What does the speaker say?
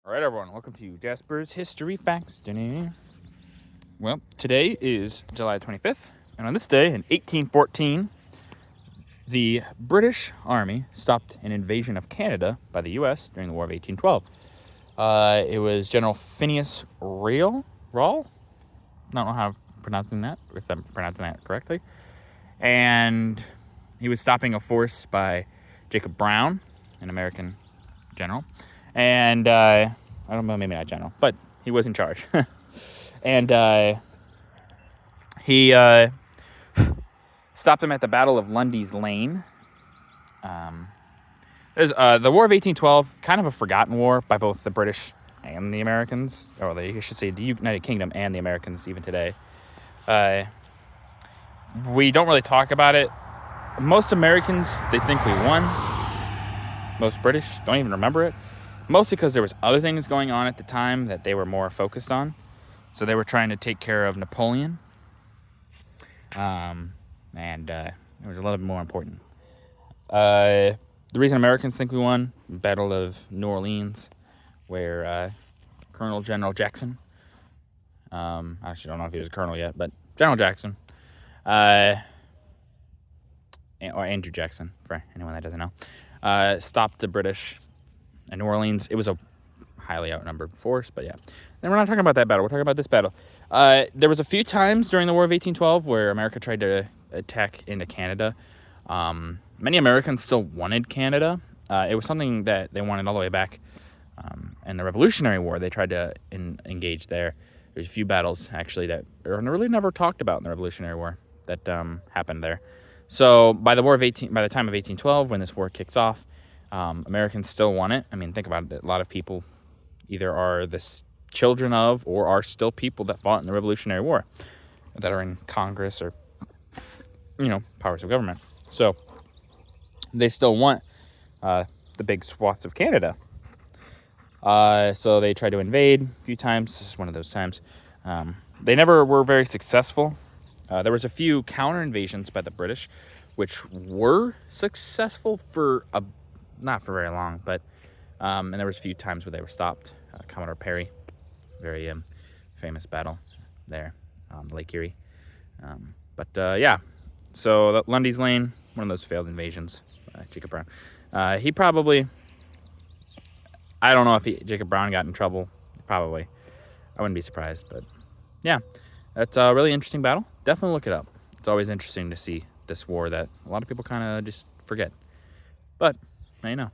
All right, everyone, welcome to Jasper's History Facts. Well, today is July 25th, and on this day in 1814, the British Army stopped an invasion of Canada by the U.S. during the War of 1812. It was General Phineas Rall. I don't know how I'm pronouncing that, if I'm pronouncing that correctly. And he was stopping a force by Jacob Brown, an American general. And I don't know, maybe not general, but he was in charge. And he stopped him at the Battle of Lundy's Lane. The War of 1812, kind of a forgotten war by both the British and the Americans, or I should say the United Kingdom and the Americans even today. We don't really talk about it. Most Americans, they think we won. Most British don't even remember it. Mostly because there was other things going on at the time that they were more focused on. So they were trying to take care of Napoleon. And it was a little bit more important. The reason Americans think we won, Battle of New Orleans, where Colonel General Jackson, I actually don't know if he was a colonel yet, but General Jackson, or Andrew Jackson, for anyone that doesn't know, stopped the British in New Orleans. It was a highly outnumbered force, but yeah. And we're not talking about that battle. We're talking about this battle. There was a few times during the War of 1812 where America tried to attack into Canada. Many Americans still wanted Canada. It was something that they wanted all the way back in the Revolutionary War. They tried to engage there. There's a few battles, actually, that are really never talked about in the Revolutionary War that happened there. So by the time of 1812, when this war kicks off, Americans still want it. I mean, think about it. A lot of people either are the children of or are still people that fought in the Revolutionary War that are in Congress or, powers of government. So they still want the big swaths of Canada. So they tried to invade a few times. This is one of those times. They never were very successful. There was a few counter invasions by the British, which were successful for not for very long, but and there was a few times where they were stopped. Commodore Perry, very famous battle there on Lake Erie. So Lundy's Lane, one of those failed invasions. Jacob Brown. He probably, I don't know if Jacob Brown got in trouble. Probably. I wouldn't be surprised, but yeah. That's a really interesting battle. Definitely look it up. It's always interesting to see this war that a lot of people kind of just forget. But now you know.